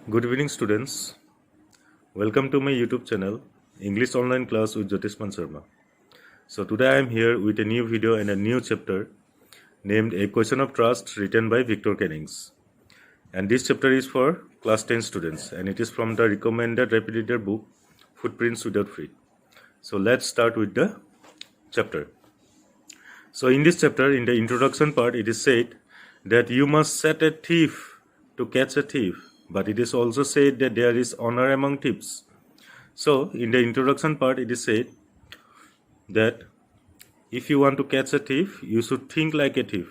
Good evening, students. Welcome to my YouTube channel, English Online Class with Jyotisman Sharma. So today I am here with a new video and a new chapter named A Question of Trust, written by Victor Kennings. And this chapter is for class 10 students, and it is from the recommended rapid reader book Footprints Without Feet. So let's start with the chapter. So in this chapter, in the introduction part, it is said that you must set a thief to catch a thief, but it is also said that there is honor among thieves. So in the introduction part, it is said that if you want to catch a thief, you should think like a thief,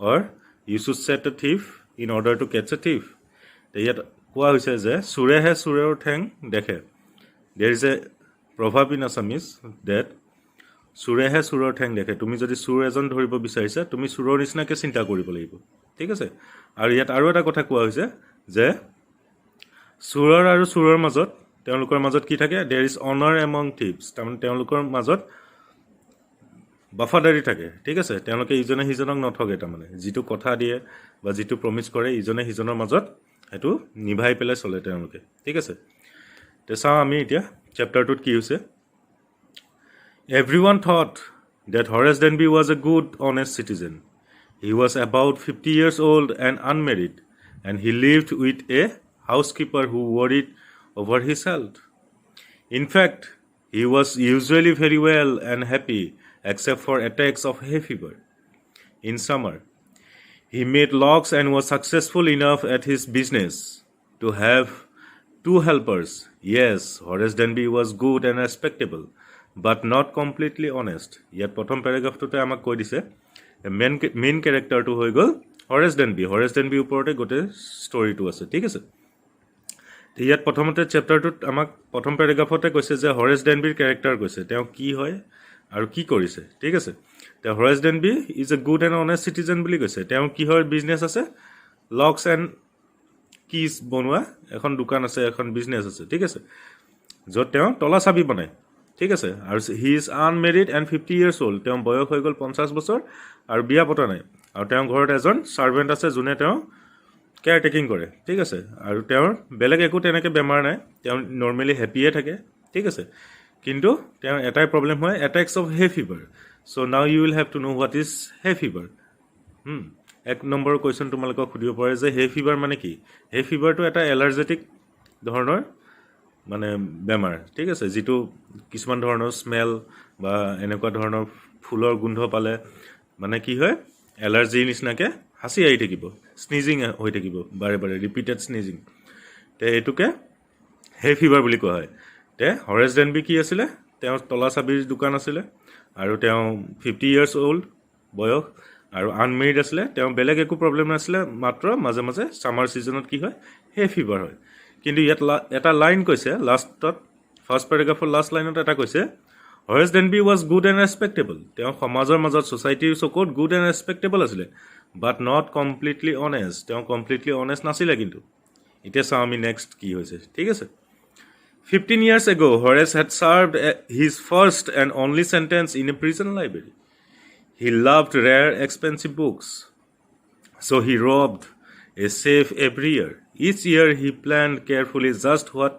or you should set a thief in order to catch a thief. ইয়াত কোৱা হৈছে যে চোৰেহে চোৰৰ ঠেং দেখে. There is a proverb in Assamese that চোৰেহে চোৰৰ ঠেং দেখে. তুমি যদি চোৰ এজন ধৰিব বিচাৰিছা, তুমি চোৰৰ নিচিনাকৈ চিন্তা কৰিব লাগিব. ঠিক আছে? আৰু ইয়াত আৰু এটা কথা কোৱা হৈছে যে চোৰৰ আৰু চোৰৰ মাজত তেওঁলোকৰ মাজত কি থাকে? There is honor among thieves. তাৰমানে তেওঁলোকৰ মাজত বাফাদাৰী থাকে. ঠিক আছে? তেওঁলোকে ইজনে সিজনক নঠগে. তাৰমানে যিটো কথা দিয়ে বা যিটো প্ৰমিছ কৰে ইজনে সিজনৰ মাজত সেইটো নিভাই পেলাই চলে তেওঁলোকে. ঠিক আছে? তে চাওঁ আমি এতিয়া চেপ্টাৰটোত কি হৈছে. Everyone thought that Horace Denby was a good, honest citizen. He was about 50 years old and unmarried, and he lived with a housekeeper who worried over his health. In fact, he was usually very well and happy, except for attacks of hay fever. In summer, he made locks and was successful enough at his business to have 2 helpers. Yes, Horace Denby was good and respectable, but not completely honest. ইয়াত প্ৰথম পেৰাগ্ৰাফটোতে আমাক কৈ দিছে main কেৰেক্টাৰটো হৈ গ'ল হৰেছ Denby. Horace ডেনবিৰ ওপৰতে গোটেই ষ্টৰিটো আছে. ঠিক আছে? ইয়াত প্ৰথমতে চেপ্টাৰটোত আমাক প্ৰথম পেৰাগ্ৰাফতে কৈছে যে হৰেছ ডেনবিৰ কেৰেক্টাৰ কৈছে, তেওঁ কি হয় আৰু কি কৰিছে. ঠিক আছে? তেওঁ Horace Denby is a good and honest citizen বুলি কৈছে. তেওঁ কিহৰ বিজনেছ আছে? লকছ এণ্ড কিজ বনোৱা এখন দোকান আছে, এখন বিজনেছ আছে. ঠিক আছে? য'ত তেওঁ তলা চাবি বনায়. ঠিক আছে? আৰু he is unmarried and 50 years old. তেওঁ বয়স হৈ গ'ল 50 বছৰ আৰু বিয়া পতা নাই. আৰু তেওঁৰ ঘৰত এজন ছাৰ্ভেণ্ট আছে যোনে তেওঁ কেয়াৰ টেকিং কৰে. ঠিক আছে? আৰু তেওঁৰ বেলেগ একো তেনেকৈ বেমাৰ নাই. তেওঁ নৰ্মেলি হেপিয়ে থাকে. ঠিক আছে? কিন্তু তেওঁৰ এটাই প্ৰব্লেম হয়, এটেক্স অফ হে fever. So' now you will have to know' what is hay fever. 1 নম্বৰৰ কুৱেশ্যন তোমালোকক সুধিব পাৰে যে হে ফিভাৰ মানে কি? হে ফিভাৰটো এটা এলাৰ্জেটিক ধৰণৰ মানে বেমাৰ. ঠিক আছে? যিটো কিছুমান ধৰণৰ স্মেল বা এনেকুৱা ধৰণৰ ফুলৰ গোন্ধ পালে মানে কি হয়, এলাৰ্জিৰ নিচিনাকৈ হাঁচি আহি থাকিব, স্নিজিং হৈ থাকিব বাৰে বাৰে, ৰিপিটেড স্নিজিং. তে এইটোকে হে ফিভাৰ বুলি কোৱা হয়. তে হৰেছ ডেনবি কি আছিলে? তেওঁ তলা চাবিৰ দোকান আছিলে আৰু তেওঁ 50 years old বয়স আৰু আনমেৰিড আছিলে. তেওঁ বেলেগ একো প্ৰব্লেম নাছিলে, মাত্ৰ মাজে মাজে ছামাৰ ছিজনত কি হয়, হে ফিভাৰ হয়. কিন্তু ইয়াত এটা লাইন কৈছে লাষ্টত, ফাৰ্ষ্ট পেৰাগ্ৰাফৰ লাষ্ট লাইনত এটা কৈছে হৰেছ ডেনবি ৱাজ গুড এণ্ড ৰেচপেক্টেবল. তেওঁ সমাজৰ মাজত ছ'চাইটিৰ চকুত গুড এণ্ড ৰেচপেক্টেবল আছিলে, বাট নট কমপ্লিটলি অনেষ্ট. তেওঁ কমপ্লিটলি অনেষ্ট নাছিলে. কিন্তু এতিয়া চাওঁ আমি নেক্সট কি হৈছে. ঠিক আছে? 15 years ago, Horace had served his first and only sentence in a prison library. He loved rare, expensive books, so he robbed a safe every year. Each year he planned carefully just what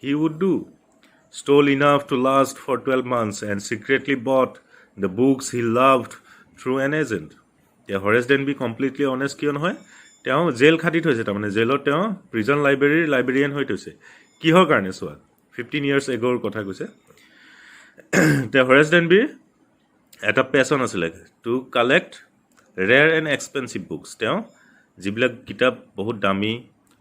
he would do, stole enough to last for 12 months, and secretly bought the books he loved through an agent. এতিয়া হৰেছ ডেনবি completely honest কিয় নহয়? তেওঁ gel খাটি থৈছে. তাৰমানে জেলত তেওঁ prison লাইব্ৰেৰীৰ লাইব্ৰেৰিয়ান হৈ থৈছে. কিহৰ কাৰণে চোৱা? 15 years agoৰ কথা কৈছে. এতিয়া হৰেছ ডেনবিৰ এটা পেচন আছিলে to collect rare and expensive books. তেওঁ যিবিলাক কিতাপ বহুত দামী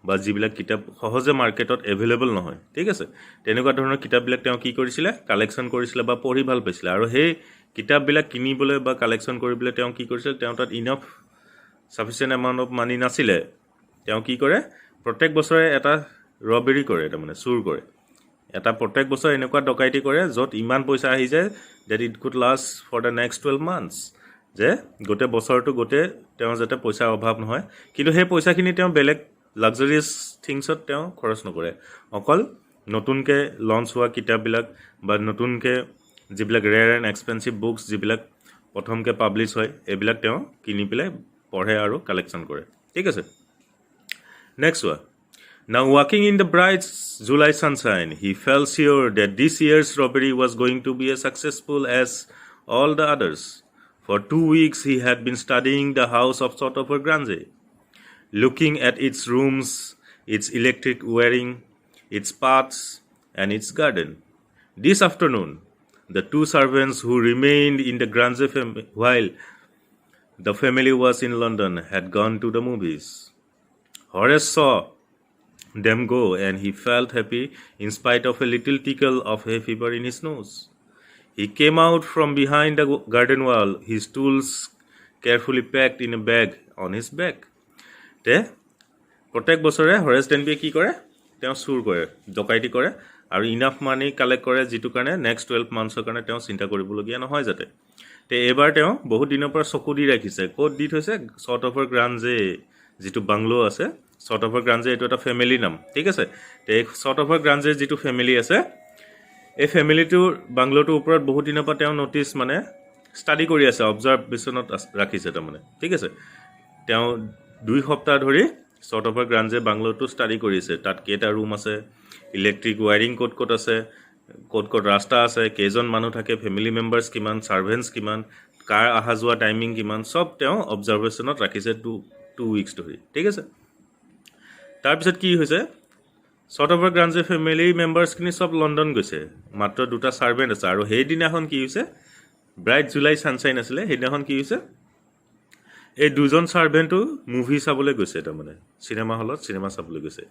বা যিবিলাক কিতাপ সহজে মাৰ্কেটত এভেইলেবল নহয়, ঠিক আছে, তেনেকুৱা ধৰণৰ কিতাপবিলাক তেওঁ কি কৰিছিলে? কালেকশ্যন কৰিছিলে বা পঢ়ি ভাল পাইছিলে. আৰু সেই কিতাপবিলাক কিনিবলৈ বা কালেকশ্যন কৰিবলৈ তেওঁ কি কৰিছিলে? তেওঁ তাত ইনফ ছাফিচিয়েণ্ট এমাউণ্ট অফ মানি নাছিলে. তেওঁ কি কৰে? প্ৰত্যেক বছৰে এটা ৰবেৰী কৰে, তাৰমানে চুৰ কৰে. এটা প্ৰত্যেক বছৰ এনেকুৱা ডকাইতি কৰে য'ত ইমান পইচা আহি যায় that it could last for the next 12 months, যে গোটেই বছৰটো গোটেই তেওঁ যাতে পইচাৰ অভাৱ নহয়. কিন্তু সেই পইচাখিনি তেওঁ বেলেগ লাক্সাৰিয়াছ থিংছত তেওঁ খৰচ নকৰে. অকল নতুনকৈ লঞ্চ হোৱা কিতাপবিলাক বা নতুনকৈ যিবিলাক ৰেয়াৰ এণ্ড এক্সপেঞ্চিভ বুকছ যিবিলাক প্ৰথমকৈ পাব্লিছ হয় এইবিলাক তেওঁ কিনি পেলাই পঢ়ে আৰু কালেকশ্যন কৰে. ঠিক আছে? নেক্সট চোৱা. Now, walking in the bright July sunshine, he felt sure that this year's robbery was going to be as successful as all the others. For 2 weeks, he had been studying the house of Sotover Grange, looking at its rooms, its electric wiring, its paths, and its garden. This afternoon, the 2 servants who remained in the Grange while the family was in London had gone to the movies. Horace saw them go, and he felt happy in spite of a little tickle of hay fever in his nose. He came out from behind the garden wall, his tools carefully packed in a bag on his back. প্ৰত্যেক বছৰে হৰেছ ডেনবিয়ে কি কৰে তেওঁ চুৰ কৰে ডকাইতি কৰে আৰু ইনাফ মানি কালেক্ট কৰে যিটো কাৰণে নেক্সট 12 মান্থছৰ কাৰণে তেওঁ চিন্তা কৰিবলগীয়া নহয় যাতে এইবাৰ তেওঁ বহুত দিনৰ পৰা চকু দি ৰাখিছে ক'ত দি থৈছে সটঅভাৰ গ্ৰাঞ্জে যিটো বাংলো আছে সটঅভাৰ গ্ৰাঞ্জে এইটো এটা ফেমিলি নাম ঠিক আছে এই সটঅভাৰ গ্ৰাঞ্জে যিটো ফেমিলি আছে এই ফেমিলিটোৰ বাংলোটোৰ ওপৰত বহুত দিনৰ পৰা তেওঁ নটিচ মানে ষ্টাডি কৰি আছে অবজাৰভেশ্যনত ৰাখিছে তাৰমানে ঠিক আছে তেওঁ 2 সপ্তাহ ধৰি সটঅভাৰ গ্ৰাঞ্জে বাংলোটো ষ্টাডি কৰিছে তাত কেইটা ৰুম আছে ইলেক্ট্ৰিক ৱায়াৰিং ক'ত আছে ক'ত ৰাস্তা আছে কেইজন মানুহ থাকে ফেমিলি মেম্বাৰ্ছ কিমান ছাৰ্ভেণ্টছ কিমান কাৰ আহা যোৱা টাইমিং কিমান সব তেওঁ অবজাৰভেশ্যনত ৰাখিছে 2 উইকছ ধৰি ঠিক আছে তাৰপিছত কি হৈছে সটঅভাৰ গ্ৰাঞ্জে ফেমিলি মেম্বাৰ্ছখিনি সব লণ্ডন গৈছে মাত্ৰ 2টা ছাৰ্ভেণ্ট আছে আৰু সেই দিনাখন কি হৈছে ব্ৰাইট জুলাই ছানশ্বাইন আছিলে সেইদিনাখন কি হৈছে এই দুজন ছাৰ্ভেণ্টটো মুভি চাবলৈ গৈছে তাৰমানে চিনেমা হলত চিনেমা চাবলৈ গৈছে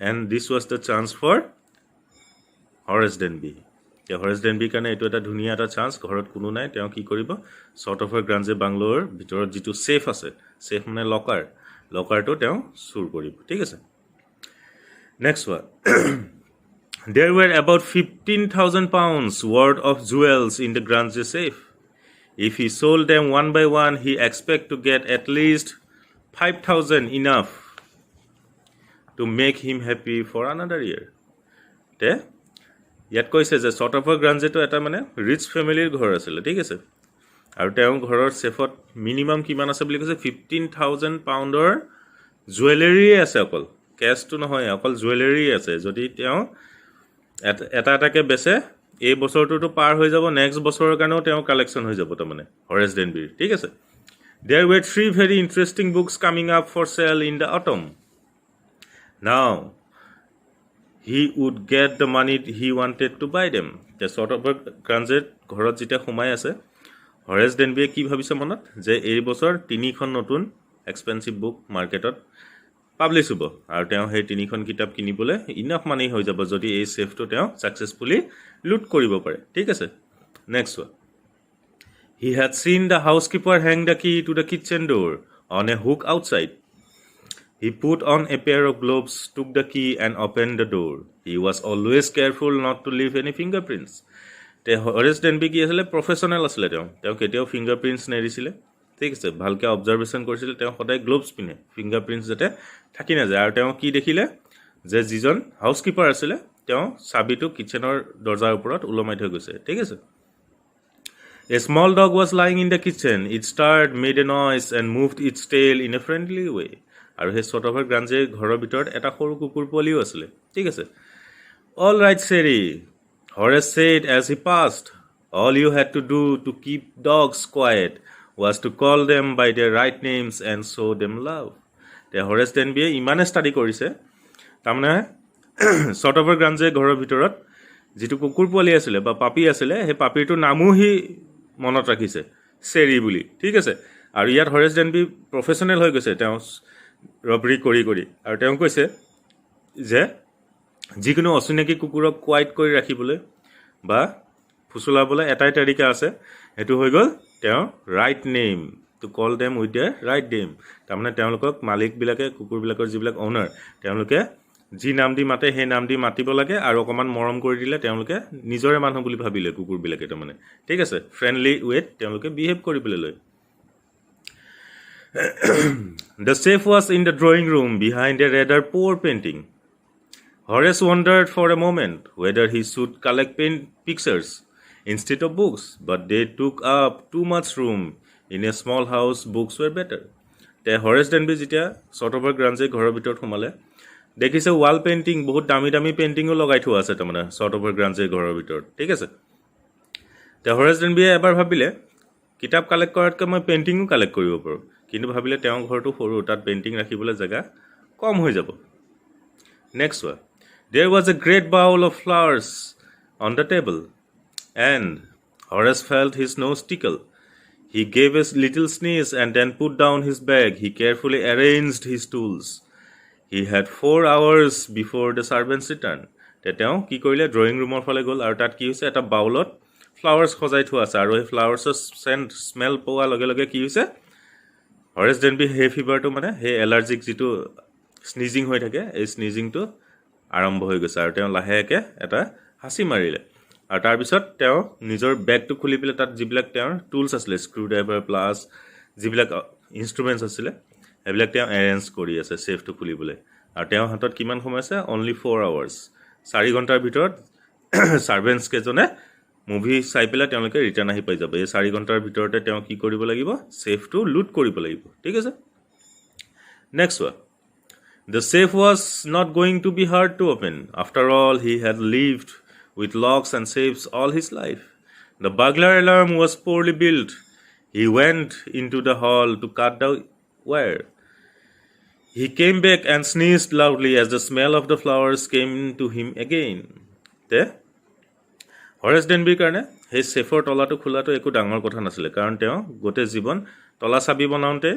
and this was the chance for Horace Denby Horace ডেনবিৰ কাৰণে এইটো এটা ধুনীয়া এটা চান্স ঘৰত কোনো নাই তেওঁ কি কৰিব সটঅভাৰ গ্ৰাঞ্জে বাংলোৰ ভিতৰত যিটো ছেফ আছে ছেফ মানে লকাৰটো তেওঁ চুৰ কৰিব ঠিক আছে next one There were about 15,000 pounds worth of jewels in the Grange safe. If he sold them one by one, he expect to get at least 5,000 enough to make him happy for another year. ইয়াত কৈছে যে সটঅভাৰ গ্ৰাঞ্জেটো এটা মানে rich ফেমিলিৰ ঘৰ আছিলে ঠিক আছে আৰু তেওঁ ঘৰৰ সেফত মিনিমাম কিমান আছে বুলি কৈছে 15,000 পাউণ্ডৰ জুৱেলাৰী আছে অকল কেছটো নহয় অকল জুৱেলাৰী আছে যদি তেওঁ এটাকে বেচে এই বছৰটোতো পাৰ হৈ যাব নেক্সট বছৰৰ কাৰণেও তেওঁ কালেকশ্যন হৈ যাব তাৰমানে হৰেছ ডেনবিৰ ঠিক আছে There were 3 very interesting books coming up for sale in the autumn. Now, he would get the money he wanted to buy them. The সটঅভাৰ গ্ৰাঞ্জে ঘৰত যেতিয়া সোমাই আছে হৰেছ ডেনবিয়ে কি ভাবিছে মনত যে এই বছৰ 3খন নতুন এক্সপেন্সিভ বুক মাৰ্কেটত পাব্লিছ হ'ব আৰু তেওঁ সেই 3খন কিতাপ কিনিবলৈ ইনাফ মানি হৈ যাব যদি এই সেফটো তেওঁ সাকসেসফুলি লুট কৰিব পাৰে ঠিক আছে next one He had seen the housekeeper hang the key to the kitchen door on a hook outside. He put on a pair of gloves, took the key and opened the door. He was always careful not to leave any fingerprints. হৰেছ ডেনবি কি আছিলে professional আছিলে তেওঁ কেতিয়াও ফিংগাৰপ্ৰিণ্টছ নেৰিছিলে ঠিক আছে ভালকৈ observation কৰিছিলে তেওঁ সদায় গ্লোভছ পিন্ধে ফিংগাৰপ্ৰিণ্টছ যাতে থাকি নাযায় আৰু তেওঁ কি দেখিলে যে যিজন হাউচকিপাৰ আছিলে তেওঁ চাবিটো কিচেনৰ দৰ্জাৰ ওপৰত ওলমাই থৈ গৈছে ঠিক আছে A small dog was lying in the kitchen. It stirred, made a noise, and moved its tail in a friendly way. আৰু সেই সটঅভাৰ গ্ৰাঞ্জে ঘৰৰ ভিতৰত এটা সৰু কুকুৰ পোৱালিও আছিলে ঠিক আছে All right, Sherry, Horace said as he passed. All you had to do to keep dogs quiet was to call them by their right names and show them love. হৰেছ ডেনবিয়ে ইমানে ষ্টাডি কৰিছে তাৰমানে সটঅভাৰ গ্ৰাঞ্জে ঘৰৰ ভিতৰত যিটো কুকুৰ পোৱালি আছিলে বা পাপি আছিলে সেই পাপিটোৰ নামো সি মনত ৰাখিছে চেৰি বুলি ঠিক আছে আৰু ইয়াত হৰেছ ডেনবি প্ৰফেশ্যনেল হৈ গৈছে তেওঁ ৰবৰি কৰি আৰু তেওঁ কৈছে যে যিকোনো অচিনাকি কুকুৰক কোৱাইট কৰি ৰাখিবলৈ বা ফুচুলাবলৈ এটাই তাৰিকা আছে সেইটো হৈ গ'ল তেওঁ right name to call them with there right name তাৰমানে তেওঁলোকক মালিকবিলাকে কুকুৰবিলাকৰ যিবিলাক অ'নাৰ তেওঁলোকে যি নাম দি মাতে সেই নাম দি মাতিব লাগে আৰু অকণমান মৰম কৰি দিলে তেওঁলোকে নিজৰে মানুহ বুলি ভাবিলে কুকুৰবিলাকে তাৰমানে ঠিক আছে ফ্ৰেণ্ডলি ৱেত তেওঁলোকে বিহেভ কৰিবলৈ লয় The safe was in the drawing room behind a rather poor painting. Horace wondered for a moment whether he should collect pictures instead of books, but they took up too much room. In a small house, books were better. Horace ডেনবি যেতিয়া সটঅভাৰ গ্ৰাঞ্জে ঘৰৰ ভিতৰত সোমালে দেখিছে wall painting বহুত দামী দামী পেইণ্টিঙো লগাই থোৱা আছে তাৰমানে শ্বৰ্ট অফাৰ গ্ৰাঞ্জেৰ ঘৰৰ ভিতৰত ঠিক আছে তে হৰেছ ডেনবিয়ে এবাৰ ভাবিলে কিতাপ কালেক্ট কৰাতকৈ মই পেইণ্টিঙো কালেক্ট কৰিব পাৰোঁ কিন্তু ভাবিলে তেওঁৰ ঘৰটো সৰু তাত পেইণ্টিং ৰাখিবলৈ জেগা কম হৈ যাব next one there was a great bowl of flowers on the table and Horace felt his nose tickle He gave a little sneeze and then put down his bag. He carefully arranged his tools. He had 4 hours before the servants returned. তেওঁ কি কৰিলে drawing ৰুমৰ ফালে গ'ল আৰু তাত কি হৈছে এটা বাউলত ফ্লাৱাৰ্ছ সজাই থোৱা আছে আৰু এই ফ্লাৱাৰ্ছৰ চেণ্ট স্মেল পোৱাৰ লগে লগে কি হৈছে হৰেছ ডেনবি সেই ফিভাৰটো মানে সেই এলাৰ্জিক যিটো স্নিজিং হৈ থাকে এই স্নিজিংটো আৰম্ভ হৈ গৈছে আৰু তেওঁ লাহেকৈ এটা হাঁচি মাৰিলে আৰু তাৰপিছত তেওঁ নিজৰ বেগটো খুলি পেলাই তাত যিবিলাক তেওঁৰ টুলছ আছিলে স্ক্ৰু ড্ৰাইভাৰ প্লাছ যিবিলাক ইনষ্ট্ৰুমেণ্টছ আছিলে সেইবিলাক তেওঁ এৰেঞ্জ কৰি আছে ছেফটো খুলিবলৈ আৰু তেওঁৰ হাতত কিমান সময় আছে অনলি 4 আৱাৰ্ছ 4 ঘণ্টাৰ ভিতৰত ছাৰ্ভেণ্টছ কেইজনে মুভি চাই পেলাই তেওঁলোকে ৰিটাৰ্ণ আহি পাই যাব এই 4 ঘণ্টাৰ ভিতৰতে তেওঁ কি কৰিব লাগিব ছেফটো লুট কৰিব লাগিব ঠিক আছে next one The safe was not going to be hard to open. After all, he had lived with locks and safes all his life. The burglar alarm was poorly built. He went into the hall to cut the wire. He came back and sneezed loudly as the smell of the flowers came to him again. হৰেছ ডেনবিৰ কাৰণে সেই ছেফৰ তলাটো খোলাটো একো ডাঙৰ কথা নাছিলে কাৰণ তেওঁ গোটেই জীৱন তলা চাবি বনাওঁতে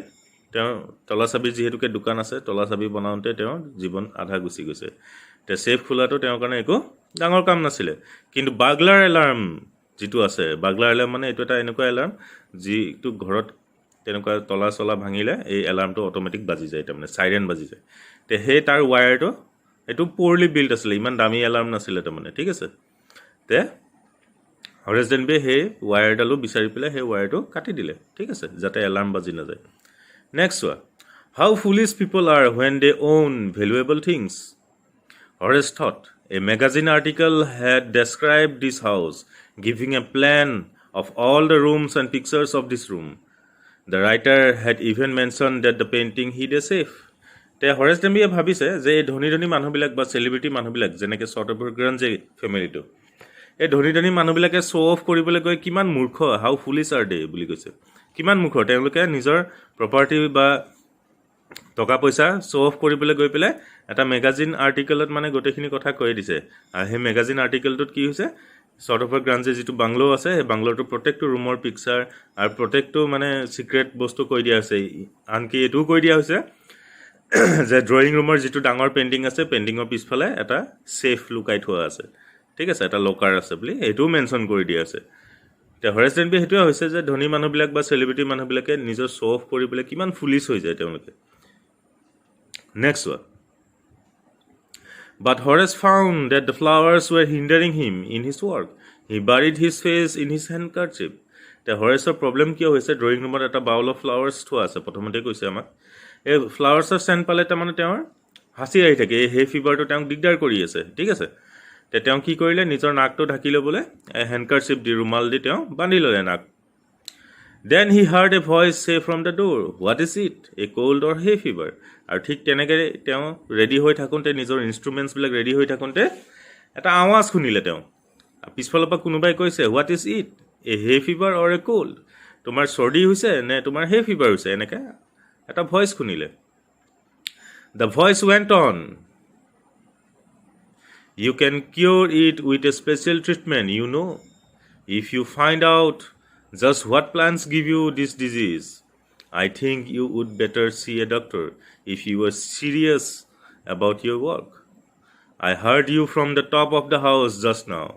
তেওঁ তলা চাবিৰ যিহেতুকে দোকান আছে তলা চাবি বনাওঁতে তেওঁৰ জীৱন আধা গুচি গৈছে তে ছেফ খোলাটো তেওঁৰ কাৰণে একো ডাঙৰ কাম নাছিলে কিন্তু বাগলাৰ এলাৰ্ম যিটো আছে বাগলাৰ এলাৰ্ম মানে এইটো এটা এনেকুৱা এলাৰ্ম যিটো ঘৰত তেনেকুৱা তলা চলা ভাঙিলে এই এলাৰ্মটো অট'মেটিক বাজি যায় তাৰমানে চাইৰেন বাজি যায় তে সেই তাৰ ৱায়াৰটো এইটো প'ৰলি বিল্ড আছিলে ইমান দামী এলাৰ্ম নাছিলে তাৰমানে ঠিক আছে তে হৰেছ ডেনবিয়ে সেই ৱায়াৰডালো বিচাৰি পেলাই সেই ৱায়াৰটো কাটি দিলে ঠিক আছে যাতে এলাৰ্ম বাজি নাযায় next one how foolish people R when they own valuable things. Horace thought a magazine article had described this house, giving a plan of all the rooms and pictures of this room. The writer had even mentioned that the painting hid a safe. তে হৰেছ ডেনবিয়ে ভাবিছে যে এই ধনী ধনী মানুহবিলাক বা celebrity মানুহবিলাক যেনেকৈ শ্বৰ্ট অফ গ্ৰাঞ্জে ফেমিলিটো এই ধনী ধনী মানুহবিলাকে শ্ব' অফ কৰিবলৈ গৈ কিমান মূৰ্খ হাউ ফুলিছ আৰ দে বুলি কৈছে কিমান মূৰ্খ তেওঁলোকে নিজৰ প্ৰপাৰ্টি বা টকা পইচা শ্ব' অফ কৰিবলৈ গৈ পেলাই এটা মেগাজিন আৰ্টিকেলত মানে গোটেইখিনি কথা কৈ দিছে আৰু সেই মেগাজিন আৰ্টিকেলটোত কি হৈছে শ্বৰ্ট অফ গ্ৰাঞ্জে যিটো বাংলো আছে সেই বাংলোটোৰ প্ৰত্যেকটো ৰুমৰ পিকচাৰ আৰু প্ৰত্যেকটো মানে ছিক্ৰেট বস্তু কৈ দিয়া হৈছে আনকি এইটোও কৈ দিয়া হৈছে যে ড্ৰয়িং ৰুমৰ যিটো ডাঙৰ পেইণ্টিং আছে পেইণ্টিঙৰ পিছফালে এটা ছেফ লুকাই থোৱা আছে ঠিক আছে এটা লকাৰ আছে বুলি এইটোও মেনশ্যন কৰি দিয়া আছে এতিয়া হৰেছ ডেনবি সেইটোৱে হৈছে যে ধনী মানুহবিলাক বা চেলিব্ৰিটি মানুহবিলাকে নিজৰ শ্ব' অফ কৰিবলৈ কিমান ফুলিছ হৈ যায় তেওঁলোকে next one But Horace found that the flowers were hindering him in his work. He buried his face in his handkerchief. The Horaceৰ প্ৰব্লেম কিয় হৈছে ড্ৰয়িং ৰুমত এটা বাউল অফ ফ্লাৱাৰ্ছ থোৱা আছে প্ৰথমতে কৈছে আমাক এই ফ্লাৱাৰ্ছৰ চেণ্ট পালে তাৰমানে তেওঁৰ হাঁচি আহি থাকে সেই ফিভাৰটো তেওঁক দিগদাৰ কৰি আছে ঠিক আছে তে তেওঁ কি কৰিলে নিজৰ নাকটো ঢাকি ল'বলৈ হেণ্ডকাৰচিপ দি ৰুমাল দি তেওঁ বান্ধি ল'লে নাক Then he heard a voice say from the door, What is it? A cold or hay fever? আৰু ঠিক তেনেকৈ তেওঁ ৰেডি হৈ থাকোঁতে নিজৰ ইনষ্ট্ৰুমেণ্টছবিলাক ৰেডি হৈ থাকোঁতে এটা আৱাজ শুনিলে তেওঁ পিছফালৰ পৰা কোনোবাই কৈছে হোৱাট ইজ ইট এ হে ফিভাৰ অৰ এ কোল্ড তোমাৰ চৰ্দি হৈছে নে তোমাৰ হে ফিভাৰ হৈছে এনেকৈ এটা ভইচ শুনিলে the voice went on You can cure it with a special treatment, you know. If you find out just what plants give you this disease, I think you would better see a doctor if you are serious about your work. I heard you from the top of the house just now.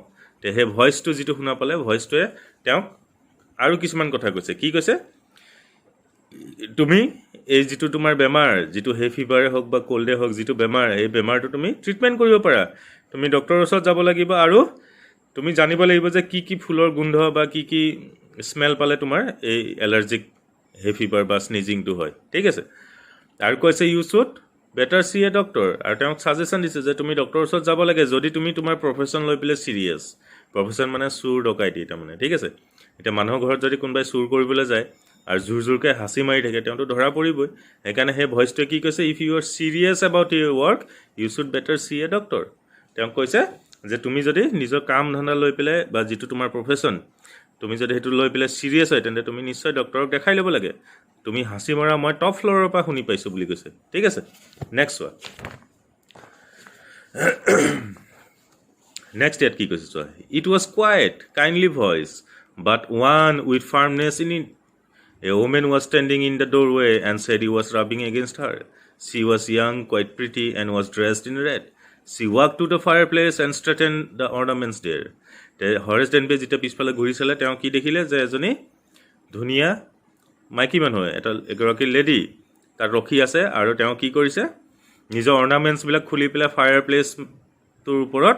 তে সেই ভইচটো যিটো শুনা পালে ভইচটোৱে তেওঁক আৰু কিছুমান কথা কৈছে কি কৈছে তুমি এই যিটো তোমাৰ বেমাৰ যিটো হে ফিভাৰে হওক বা কোল্ডে হওক যিটো বেমাৰ এই বেমাৰটো তুমি ট্ৰিটমেণ্ট কৰিব পাৰা তুমি ডক্টৰৰ ওচৰত যাব লাগিব আৰু তুমি জানিব লাগিব যে কি কি ফুলৰ গোন্ধ বা কি কি স্মেল পালে তোমাৰ এই এলাৰ্জিক হে ফিভাৰ বা স্নিজিংটো হয় ঠিক আছে আৰু কৈছে you should better see a doctor আৰু তেওঁক ছাজেশ্যন দিছে যে তুমি ডক্টৰৰ ওচৰত যাব লাগে যদি তুমি তোমাৰ প্ৰফেশ্যন লৈ পেলাই চিৰিয়াছ প্ৰফেশ্যন মানে চুৰ ডকাইতি তাৰমানে ঠিক আছে এতিয়া মানুহৰ ঘৰত যদি কোনোবাই চুৰ কৰিবলৈ যায় আৰু জোৰ জোৰকৈ হাঁচি মাৰি থাকে তেওঁতো ধৰা পৰিবই সেইকাৰণে সেই ভইচটোৱে কি কৈছে if you are serious about your work you should better see a doctor তেওঁক কৈছে যে তুমি যদি নিজৰ কাম ধান্দা লৈ পেলাই বা যিটো তোমাৰ প্ৰফেশ্যন তুমি যদি সেইটো লৈ পেলাই চিৰিয়াছ হয় তেন্তে তুমি নিশ্চয় ডক্টৰক দেখাই ল'ব লাগে তুমি হাঁচি মৰা মই টপ ফ্ল'ৰৰ পৰা শুনি পাইছোঁ বুলি কৈছে ঠিক আছে নেক্সট চোৱা নেক্সট ইয়াত কি কৈছে চোৱা it was quite kindly voice but one with firmness in it A woman was standing in the doorway and said he was rubbing against her. She was young, quite pretty, and was dressed in red. She walked to the fireplace and straightened the ornaments there. হৰেছ ডেনবে যেতিয়া পিছফালে ঘূৰি চালে তেওঁ কি দেখিলে যে এজনী ধুনীয়া মাইকী মানুহ এগৰাকী লেডি তাত ৰখি আছে আৰু তেওঁ কি কৰিছে নিজৰ অৰ্ণামেণ্টছবিলাক খুলি পেলাই ফায়াৰ প্লেচটোৰ ওপৰত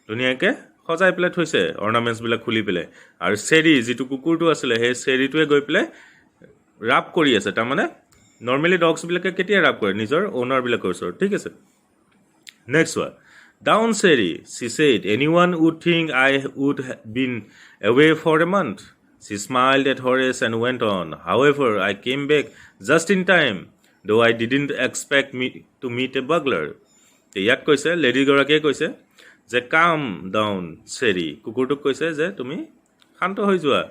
ধুনীয়াকৈ সজাই পেলাই থৈছে অৰ্ণামেণ্টছবিলাক খুলি পেলাই আৰু চেৰি যিটো কুকুৰটো আছিলে সেই চেৰিটোৱে গৈ পেলাই ৰাপ কৰি আছে তাৰমানে নৰ্মেলি ডগছবিলাকে কেতিয়া ৰাপ কৰে নিজৰ অ'নাৰবিলাকৰ ওচৰত ঠিক আছে next one down Cherry she said এনি ওৱান would think I would been away for a month she smiled at Horace and went on however I came back just in time though' I didn't expect to meet a burglar ইয়াক কৈছে লেডিগৰাকীয়ে কৈছে যে কাম down চেৰি কুকুৰটোক কৈছে যে তুমি শান্ত হৈ যোৱা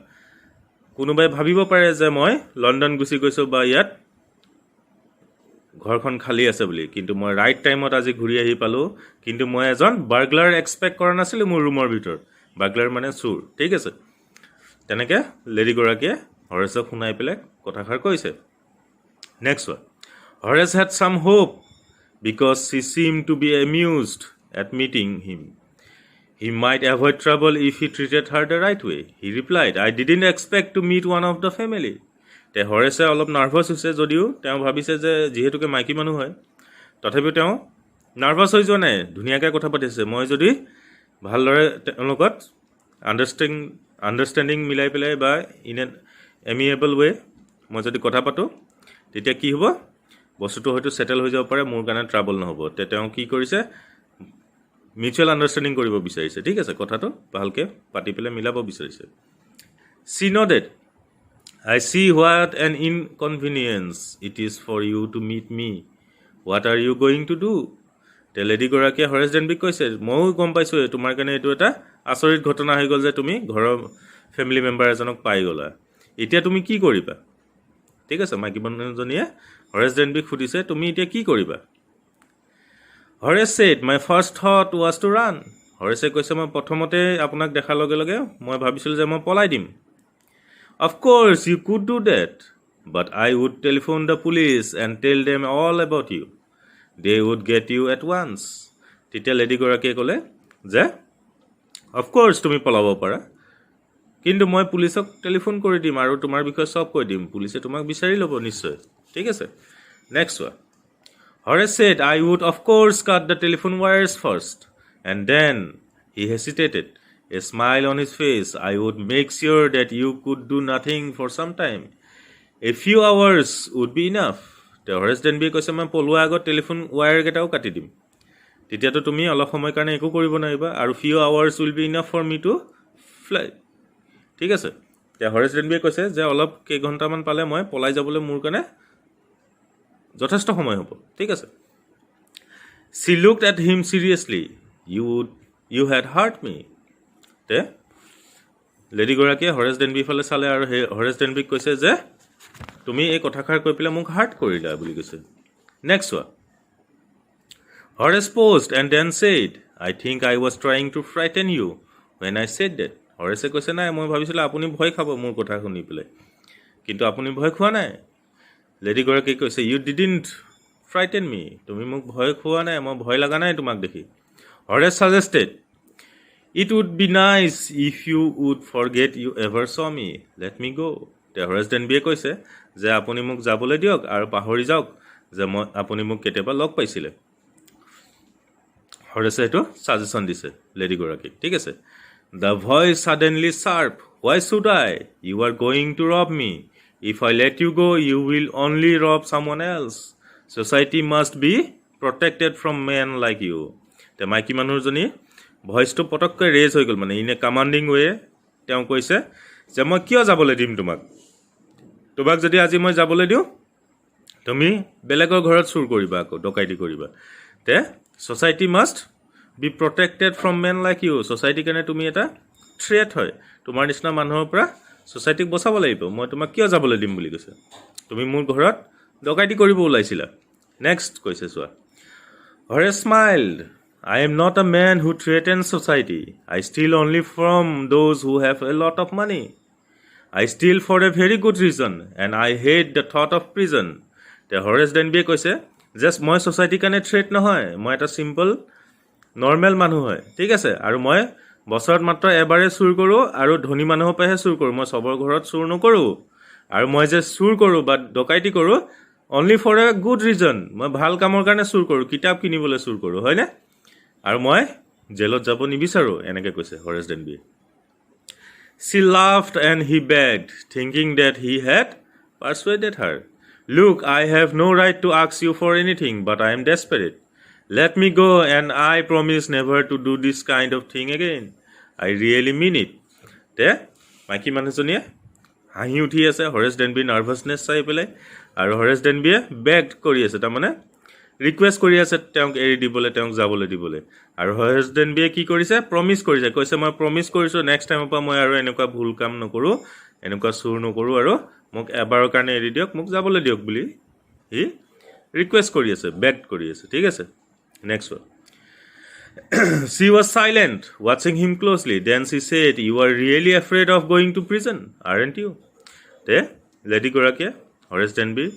কোনোবাই ভাবিব পাৰে যে মই লণ্ডন গুচি গৈছোঁ বা ইয়াত ঘৰখন খালী আছে বুলি কিন্তু মই ৰাইট টাইমত আজি ঘূৰি আহি পালোঁ কিন্তু মই এজন বাৰ্গলাৰ এক্সপেক্ট কৰা নাছিলোঁ মোৰ ৰুমৰ ভিতৰত বাৰ্গলাৰ মানে চোৰ ঠিক আছে তেনেকৈ লেডিগৰাকীয়ে হৰেছক শুনাই পেলাই কথাষাৰ কৈছে next one Horace had some hope because she seemed to be amused at meeting him. He might avoid trouble if he treated her the right way. He replied, I didn't expect to meet one of the family. তে হৰেছে অলপ nervous হৈছে যদিও তেওঁ ভাবিছে যে যিহেতুকে মাইকী মানুহ হয় তথাপিও তেওঁ নাৰ্ভাছ হৈ যোৱা নাই ধুনীয়াকৈ কথা পাতিছে মই যদি ভালদৰে তেওঁৰ লগত আণ্ডাৰষ্টেণ্ডিং মিলাই পেলাই বা ইন এন এমিয়েবল ৱে মই যদি কথা পাতোঁ তেতিয়া কি হ'ব বস্তুটো হয়তো ছেটেল হৈ যাব পাৰে মোৰ কাৰণে ট্ৰাবল নহ'ব তে তেওঁ কি কৰিছে মিউচুৱেল আণ্ডাৰষ্টেণ্ডিং কৰিব বিচাৰিছে ঠিক আছে কথাটো ভালকৈ পাতি পেলাই মিলাব বিচাৰিছে she nodded I see what an inconvenience it is for you to meet me what are you going to do তে লেডিগৰাকীয়ে হৰেছ ডেনবিক কৈছে ময়ো গম পাইছোঁ তোমাৰ কাৰণে এইটো এটা আচৰিত ঘটনা হৈ গ'ল যে তুমি ঘৰৰ ফেমিলি মেম্বাৰ এজনক পাই গ'লা এতিয়া তুমি কি কৰিবা ঠিক আছে মাইকী মানুহজনীয়ে হৰেছ ডেনবিক সুধিছে তুমি এতিয়া কি কৰিবা Horace said my first thought was to run হৰেছে কৈছে মই প্ৰথমতে আপোনাক দেখাৰ লগে লগে মই ভাবিছিলোঁ যে মই পলাই দিম of course you could do that but I would telephone the police and tell them all about you they would get you at once তেতিয়া লেডিগৰাকীয়ে ক'লে যে অফক'ৰ্ছ তুমি পলাব পাৰা কিন্তু মই পুলিচক টেলিফোন কৰি দিম আৰু তোমাৰ বিষয়ে চব কৈ দিম পুলিচে তোমাক বিচাৰি ল'ব নিশ্চয় ঠিক আছে next one Horace said, I would of course cut the telephone wires first. And then he hesitated. A smile on his face. I would make sure that you could do nothing for some time. A few hours would be enough. The Horace Denby কৈছে মই পলোৱা আগত telephone wire কেইটাও কাটি দিম তেতিয়াতো তুমি অলপ সময় কাৰণে একো কৰিব নোৱাৰিবা আৰু few hours will be enough for me to fly. ঠিক আছে এতিয়া হৰেছ ডেনবিয়ে কৈছে যে অলপ কেইঘণ্টামান পালে মই পলাই যাবলৈ মোৰ কাৰণে যথেষ্ট সময় হ'ব ঠিক আছে she looked at him seriously you had hurt me তে লেডিগৰাকীয়ে হৰেছ ডেনবিৰ ফালে চালে আৰু সেই হৰেছ ডেনবিক কৈছে যে তুমি এই কথাষাৰ কৈ পেলাই মোক হাৰ্ট কৰিলা বুলি কৈছে next one Horace paused and then said I think I was trying to frighten you when I said that হৰেছে কৈছে নাই মই ভাবিছিলোঁ আপুনি ভয় খাব মোৰ কথা শুনি পেলাই কিন্তু আপুনি ভয় খোৱা নাই লেডিগৰাকীয়ে কৈছে ইউ ডিডণ্ট ফ্ৰাইটেন মি তুমি মোক ভয় খোৱা নাই মই ভয় লগা নাই তোমাক দেখি Horace suggested it would be nice if you would forget you ever saw me let me go' তে হৰেছ ডেনবিয়ে কৈছে যে আপুনি মোক যাবলৈ দিয়ক আৰু পাহৰি যাওক যে আপুনি মোক কেতিয়াবা লগ পাইছিলে হৰেছে সেইটো ছাজেশ্যন দিছে লেডিগৰাকীক ঠিক আছে the voice suddenly sharp why should I you are going to rob me If I let you go, you will only rob someone else. Society must be protected from men like you. তে মাইকী মানুহজনী ভইচটো পটককৈ raise হৈ গ'ল মানে in a commanding ৱে তেওঁ কৈছে যে মই কিয় যাবলৈ দিম তোমাক তোমাক যদি আজি মই যাবলৈ দিওঁ তুমি বেলেগৰ ঘৰত চুৰ কৰিবা আকৌ ডকাইতি কৰিবা তে society must be protected from men like you ছ'চাইটিৰ কাৰণে তুমি এটা থ্ৰেট হয় তোমাৰ নিচিনা মানুহৰ পৰা ছ'চাইটিক বচাব লাগিব মই তোমাক কিয় যাবলৈ দিম বুলি কৈছে তুমি মোৰ ঘৰত ডকাইতি কৰিব ওলাইছিলা নেক্সট কৈছে চোৱা Horace smiled. I am not a man who threatens society. I steal only from those who have a lot of money. I steal for a very good reason, and I hate the thought of prison. The Horace Denby কৈছে just মই ছ'চাইটিৰ কাৰণে threat নহয় মই এটা simple normal মানুহ হয় ঠিক আছে আৰু মই বছৰত মাত্ৰ এবাৰে চুৰ কৰোঁ আৰু ধনী মানুহৰ পৰাহে চুৰ কৰোঁ মই চবৰ ঘৰত চুৰ নকৰোঁ আৰু মই যে চুৰ কৰোঁ বা ডকাইতি কৰোঁ only for a good reason মই ভাল কামৰ কাৰণে চুৰ কৰোঁ কিতাপ কিনিবলৈ চুৰ কৰোঁ হয়নে আৰু মই জেলত যাব নিবিচাৰোঁ এনেকৈ কৈছে হৰেছ ডেনবিয়ে She laughed and he begged, thinking that he had persuaded her. Look, I have no right to ask you for anything, but I am desperate. Let me go and I promise never to do this kind of thing again. I really mean it. তে মাইকী মানুহজনীয়ে হাঁহি উঠি আছে হৰেছ ডেনবিৰ nervousness চাই পেলাই আৰু হৰেছ ডেনবিয়ে বেগ কৰি আছে তাৰমানে ৰিকুৱেষ্ট কৰি আছে তেওঁক এৰি দিবলৈ তেওঁক যাবলৈ দিবলৈ আৰু হৰেছ ডেনবিয়ে কি কৰিছে প্ৰমিছ কৰিছে কৈছে মই প্ৰমিছ কৰিছোঁ নেক্সট টাইমৰ পৰা মই আৰু এনেকুৱা ভুল কাম নকৰোঁ এনেকুৱা চুৰ নকৰোঁ আৰু মোক এবাৰৰ কাৰণে এৰি দিয়ক মোক যাবলৈ দিয়ক বুলি সি ৰিকুৱেষ্ট কৰি আছে বেগ কৰি আছে ঠিক আছে next one She was silent, watching him closely. Then she said, You are really afraid of going to prison, aren't you? তে লেডিগৰাকীয়ে হৰেছ ডেনবিৰ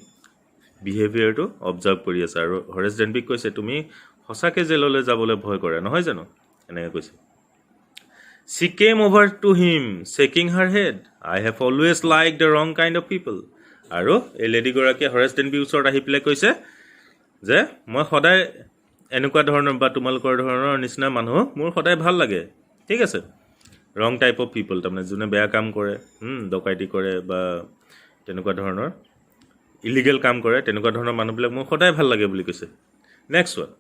বিহেভিয়াৰটো অবজাৰ্ভ কৰি আছে আৰু হৰেছ ডেনবিক কৈছে তুমি সঁচাকৈ জেললৈ যাবলৈ ভয় কৰা নহয় জানো এনেকৈ কৈছে She came over to him, shaking her head. I have always liked the wrong kind of people. আৰু এই লেডিগৰাকীয়ে হৰেছ ডেনবিৰ ওচৰত আহি পেলাই কৈছে যে মই সদায় এনেকুৱা ধৰণৰ বা তোমালোকৰ ধৰণৰ নিচিনা মানুহ মোৰ সদায় ভাল লাগে ঠিক আছে ৰং টাইপ অফ পিপল তাৰমানে যোনে বেয়া কাম কৰে ডকাইতি কৰে বা তেনেকুৱা ধৰণৰ ইলিগেল কাম কৰে তেনেকুৱা ধৰণৰ মানুহবিলাক মোৰ সদায় ভাল লাগে বুলি কৈছে next one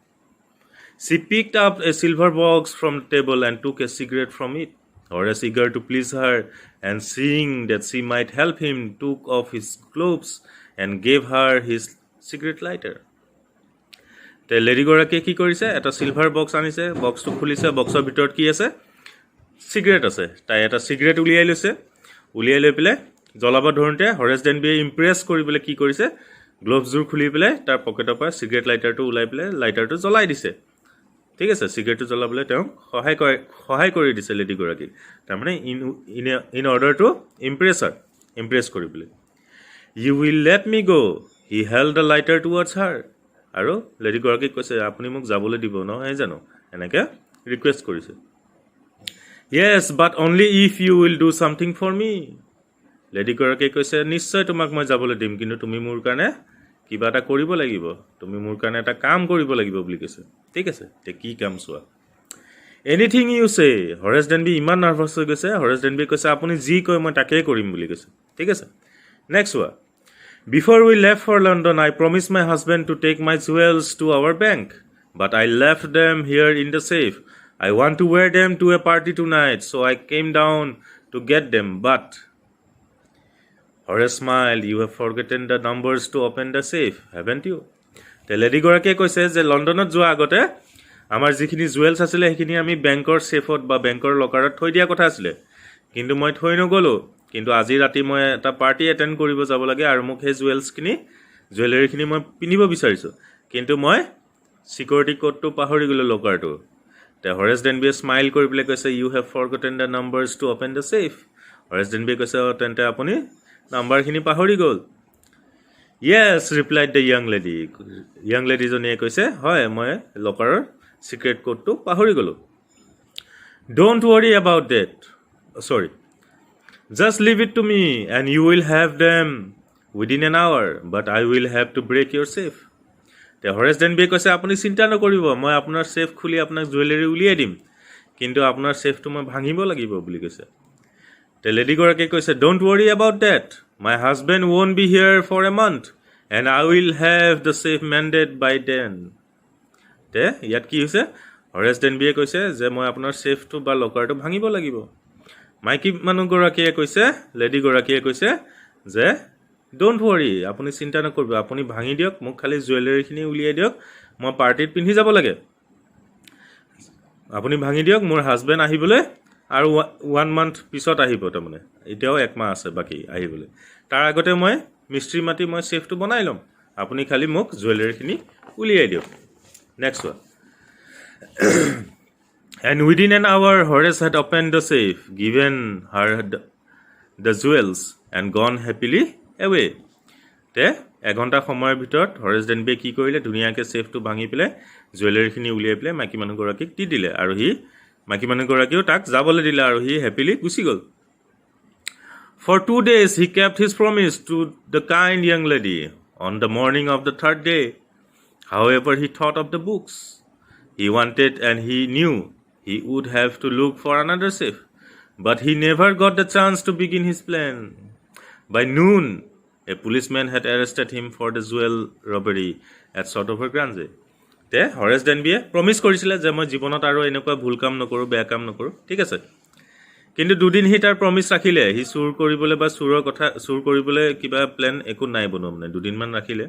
She picked up a silver box from the table and took a cigarette from it. Horace, eager to please her and seeing that she might help him, took off his gloves and gave her his cigarette lighter. তে লেডিগৰাকীয়ে কি কৰিছে এটা silver box আনিছে বক্সটো খুলিছে বক্সৰ ভিতৰত কি আছে চিগাৰেট আছে তাই এটা চিগাৰেট উলিয়াই লৈছে উলিয়াই লৈ পেলাই জ্বলাব ধৰোঁতে হৰেছ ডেনবিয়ে ইম্প্ৰেছ কৰিবলৈ কি কৰিছে গ্ল'ভছযোৰ খুলি পেলাই তাৰ পকেটৰ পৰা চিগাৰেট লাইটাৰটো ওলাই পেলাই লাইটাৰটো জ্বলাই দিছে ঠিক আছে চিগাৰেটটো জ্বলাবলৈ তেওঁক সহায় কৰি দিছে লেডিগৰাকীক তাৰমানে ইন অৰ্ডাৰ টু ইম্প্ৰেছ কৰিবলৈ you will let me go' he held the lighter towards her আৰু লেডিগৰাকীক কৈছে আপুনি মোক যাবলৈ দিব নহয় জানো এনেকৈ ৰিকুৱেষ্ট কৰিছে yes but only if you will do something for me লেডিগৰাকীয়ে কৈছে নিশ্চয় তোমাক মই যাবলৈ দিম কিন্তু তুমি মোৰ কাৰণে কিবা এটা কৰিব লাগিব তুমি মোৰ কাৰণে এটা কাম কৰিব লাগিব বুলি কৈছে ঠিক আছে তে কি কাম চোৱা এনিথিং ইউ চে হৰেছ ডেনবি ইমান নাৰ্ভাছ হৈ গৈছে হৰেছ ডেনবি কৈছে আপুনি যি কয় মই তাকেই কৰিম বুলি কৈছে ঠিক আছে নেক্সট চোৱা Before we left for London, I promised my husband to take my jewels to our bank, but I left them here in the safe. I want to wear them to a party tonight, so I came down to get them, but... Horace smiled, you have forgotten the numbers to open the safe, haven't you? The lady গৰাকীয়ে কৈছে যে লণ্ডনত যোৱা আগতে আমাৰ যিখিনি jewels আছিলে সেইখিনি আমি বেংকৰ ছেফত বা বেংকৰ লকাৰত থৈ দিয়া কথা আছিলে কিন্তু মই থৈ নগ'লোঁ কিন্তু আজি ৰাতি মই এটা পাৰ্টি এটেণ্ড কৰিব যাব লাগে আৰু মোক সেই জুৱেলাৰীখিনি মই পিন্ধিব বিচাৰিছোঁ কিন্তু মই চিকিউৰিটি কোডটো পাহৰি গ'লোঁ লকাৰটো তে হৰেছ ডেনবিয়ে স্মাইল কৰি পেলাই কৈছে you have forgotten the numbers to open the safe Horace ডেনবিয়ে কৈছে তেন্তে আপুনি নাম্বাৰখিনি পাহৰি গ'ল য়েছ ৰিপ্লাইড দ্য য়াং লেডিজনীয়ে কৈছে হয় মই লকাৰৰ চিক্ৰেট কোডটো পাহৰি গ'লোঁ don't worry about that Just leave it to me and you will have them within an hour, but I will have to break your safe. তে হৰেছ ডেনবিয়ে কৈছে আপুনি চিন্তা নকৰিব মই আপোনাৰ ছেফ খুলি আপোনাক জুৱেলাৰী উলিয়াই দিম কিন্তু আপোনাৰ ছেফটো মই ভাঙিব লাগিব বুলি কৈছে তে লেডিগৰাকীয়ে কৈছে don't worry about that my husband won't be here for a month and I will have the safe mended by then. তে ইয়াত কি হৈছে হৰেছ ডেনবিয়ে কৈছে যে মই আপোনাৰ ছেফটো বা লকাৰটো ভাঙিব লাগিব মাইকী মানুহগৰাকীয়ে কৈছে লেডিগৰাকীয়ে কৈছে যে ডোণ্ট ৱৰি, আপুনি চিন্তা নকৰিব, আপুনি ভাঙি দিয়ক, মোক খালি জুৱেলাৰীখিনি উলিয়াই দিয়ক, মই পাৰ্টিত পিন্ধি যাব লাগে। আপুনি ভাঙি দিয়ক, মোৰ হাজবেণ্ড আহিবলৈ আৰু 1 month পিছত আহিব, তাৰমানে এতিয়াও 1 মাহ আছে বাকী আহিবলৈ। তাৰ আগতে মই মিস্ত্ৰী মাতি মই চেফটো বনাই ল'ম, আপুনি খালি মোক জুৱেলাৰীখিনি উলিয়াই দিয়ক। Next one. And within an hour, Horace had opened the safe, given her the jewels, and gone happily away. তে এঘণ্টা সময়ৰ ভিতৰত হৰেছ ডেনবিয়ে কি কৰিলে, ধুনীয়াকৈ চেফটো ভাঙি পেলাই জুৱেলাৰীখিনি উলিয়াই পেলাই মাইকী মানুহগৰাকীক দি দিলে, আৰু সি মাইকী মানুহগৰাকীয়েও তাক যাবলৈ দিলে, আৰু সি হেপিলি গুচি গ'ল। For 2 days he kept his promise to the kind young lady. On the morning of the 3rd day, however, he thought of the books he wanted, and he knew he would have to look for another safe. But he never got the chance to begin his plan. By noon, a policeman had arrested him for the jewel robbery at Sotover Grange. তে হৰেছ ডেনবিয়ে promise কৰিছিলে যে মই জীৱনত আৰু এনেকুৱা ভুল কাম নকৰোঁ, বেয়া কাম নকৰোঁ, ঠিক আছে। কিন্তু 2 দিন সি তাৰ প্ৰমিছ ৰাখিলে, সি চুৰ কৰিবলৈ বা চুৰ কৰিবলৈ কিবা প্লেন একো নাই বনোৱা, মানে 2 দিনমান ৰাখিলে।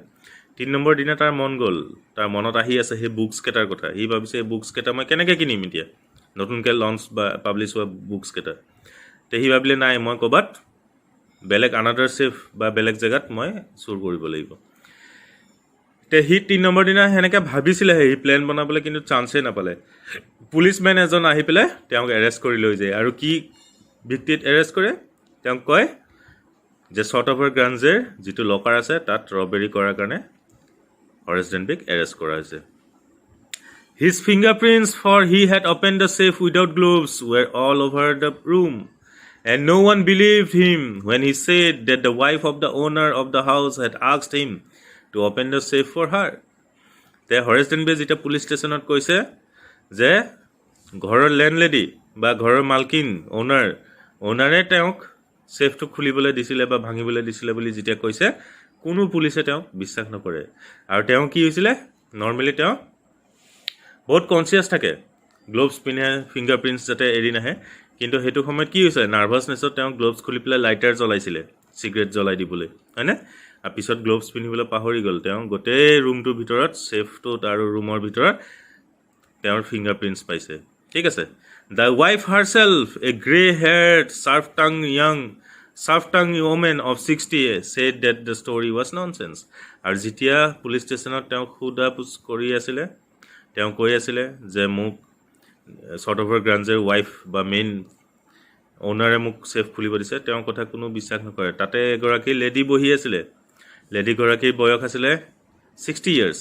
3 নম্বৰ দিনা তাৰ মন গ'ল, তাৰ মনত আহি আছে সেই বুকছকেইটাৰ কথা। সি ভাবিছে এই বুকছকেইটা মই কেনেকৈ কিনিম এতিয়া, নতুনকৈ লঞ্চ বা পাব্লিছ হোৱা বুকছকেইটা। তে সি ভাবিলে নাই, মই ক'ৰবাত বেলেগ আনাডাৰ চেফ বা বেলেগ জেগাত মই চুৰ কৰিব লাগিব। তে সি 3 নম্বৰ দিনা সেনেকৈ ভাবিছিলেহে, সি প্লেন বনাবলৈ, কিন্তু চান্সেই নাপালে। পুলিচমেন এজন আহি পেলাই তেওঁক এৰেষ্ট কৰি লৈ যায়, আৰু কি ভিত্তিত এৰেষ্ট কৰে, তেওঁক কয় যে চৰ্টঅভাৰ গ্ৰাঞ্জেৰ যিটো লকাৰ আছে তাত ৰবেৰী কৰাৰ কাৰণে হৰেছ ডেনবিক এৰেষ্ট কৰা হৈছে। His fingerprints, for he had opened the safe without gloves, were all over the room, and no one believed him when he said that the wife of the owner of the house had asked him to open the safe for her. তে হৰেছ ডেনবিয়ে যেতিয়া police ষ্টেচনত কৈছে যে ঘৰৰ লেণ্ডলেডি বা ঘৰৰ মালকিন অ'নাৰে তেওঁক চেফটো খুলিবলৈ দিছিলে বা ভাঙিবলৈ দিছিলে বুলি যেতিয়া কৈছে, কোনো পুলিচে তেওঁক বিশ্বাস নকৰে। আৰু তেওঁ কি হৈছিলে, নৰ্মেলি তেওঁ বহুত কনচিয়াছ থাকে, গ্ল'ভছ পিন্ধে, ফিংগাৰপ্ৰিণ্টছ যাতে এৰি নাহে। কিন্তু সেইটো সময়ত কি হৈছে, নাৰ্ভাছনেছত তেওঁ গ্ল'ভছ খুলি পেলাই লাইটাৰ জ্বলাইছিলে চিগাৰেট জ্বলাই দিবলৈ, হয়নে? আৰু পিছত গ্ল'ভছ পিন্ধিবলৈ পাহৰি গ'ল। তেওঁ গোটেই ৰুমটোৰ ভিতৰত, চেফটোত আৰু ৰুমৰ ভিতৰত তেওঁৰ ফিংগাৰপ্ৰিণ্টছ পাইছে, ঠিক আছে। The wife herself, a grey haired sharp tongue women of 60 said that the story was nonsense. আৰু যেতিয়া পুলিচ ষ্টেচনত তেওঁক সোধা পোছ কৰি আছিলে, তেওঁ কৈ আছিলে যে মোক চৰ্টঅভাৰ গ্ৰাঞ্জেৰ ৱাইফ বা মেইন অ'নাৰে মোক চেফ খুলিব দিছে, তেওঁৰ কথা কোনো বিশ্বাস নকৰে। তাতে এগৰাকী লেডি বহি আছিলে, লেডিগৰাকীৰ বয়স আছিলে 60 years,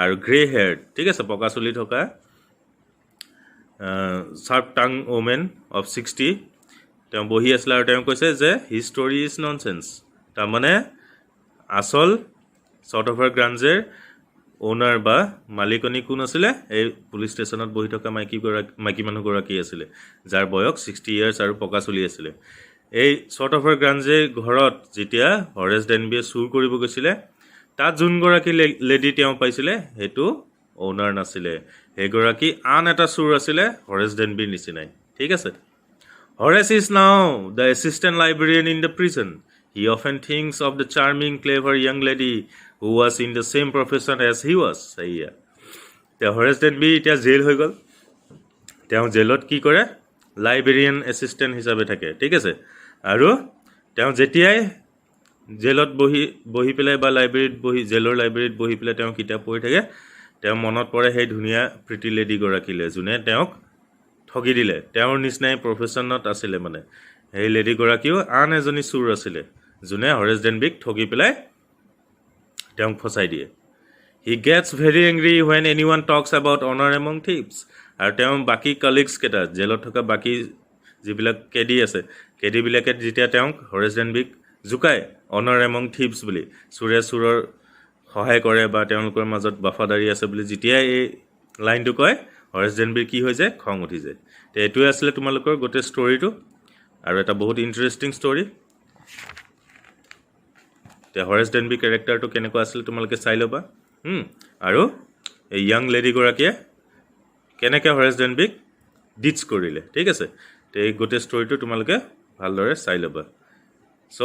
আৰু গ্ৰে হেয়াৰ্ড, ঠিক আছে, পকা চুলি থকা চাৰ্ফ টাং ৱমেন অফ 60 তেওঁ বহি আছিলে, আৰু তেওঁ কৈছে যে হিজ ষ্টৰি ইজ ননচেন্স। তাৰমানে আচল চৰ্টঅভাৰ গ্ৰাঞ্জেৰ অ'নাৰ বা মালিকনী কোন আছিলে, এই পুলিচ ষ্টেচনত বহি থকা মাইকী মানুহগৰাকী আছিলে, যাৰ বয়স 60 years আৰু পকা চলি আছিলে। এই চৰ্টঅভাৰ গ্ৰাঞ্জেৰ ঘৰত যেতিয়া হৰেছ ডেনবিয়ে চুৰ কৰিব গৈছিলে, তাত যোনগৰাকী লেডি তেওঁ পাইছিলে সেইটো অ'নাৰ নাছিলে, সেইগৰাকী আন এটা চুৰ আছিলে হৰেছ ডেনবিৰ নিচিনাই, ঠিক আছে। Horace is now the assistant librarian in the prison. He often thinks of the charming, clever young lady who was in the same profession as he was. তেওঁ হৰেছ ডেনবি এতিয়া জেইল হৈ গ'ল। তেওঁ জেলত কি কৰে, লাইব্ৰেৰিয়ান এছিষ্টেণ্ট হিচাপে থাকে, ঠিক আছে। আৰু তেওঁ যেতিয়াই জেলত বহি পেলাই বা জেলৰ লাইব্ৰেৰীত বহি পেলাই তেওঁ কিতাপ পঢ়ি থাকে, তেওঁ মনত পৰে সেই ধুনীয়া প্ৰীতি লেডিগৰাকীলৈ, যোনে তেওঁক ঠগি দিলে। তেওঁৰ নিচিনাই প্ৰফেশ্যনত আছিলে, মানে সেই লেডিগৰাকীও আন এজনী চুৰ আছিলে, যোনে হৰেছ ডেনবিক ঠগি পেলাই তেওঁক ফচাই দিয়ে। He gets very angry when এনি ওৱান talks about honour among thieves. আৰু তেওঁ বাকী কলিগছকেইটা, জেলত থকা বাকী যিবিলাক কেদি আছে, কেদিবিলাকে যেতিয়া তেওঁক হৰেছ ডেনবিক জোকায় অনাৰ এমং থিপছ বুলি, চোৰে চোৰৰ সহায় কৰে বা তেওঁলোকৰ মাজত বাফাদাৰী আছে বুলি যেতিয়াই এই লাইনটো কয়, হৰেছ ডেনবিৰ কি হৈ যায়, খং উঠি যায়। তো এইটোৱে আছিলে তোমালোকৰ গোটেই ষ্টৰিটো, আৰু এটা বহুত ইণ্টাৰেষ্টিং ষ্টৰি। এতিয়া হৰেছ ডেনবি কেৰেক্টাৰটো কেনেকুৱা আছিলে তোমালোকে চাই ল'বা, আৰু এই য়াং লেডিগৰাকীয়ে কেনেকৈ হৰেছ ডেনবিক ডিটছ কৰিলে, ঠিক আছে। তো এই গোটেই ষ্টৰিটো তোমালোকে ভালদৰে চাই ল'বা। চ'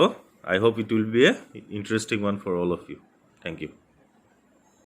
I hope it will be a interesting one for all of you. Thank you.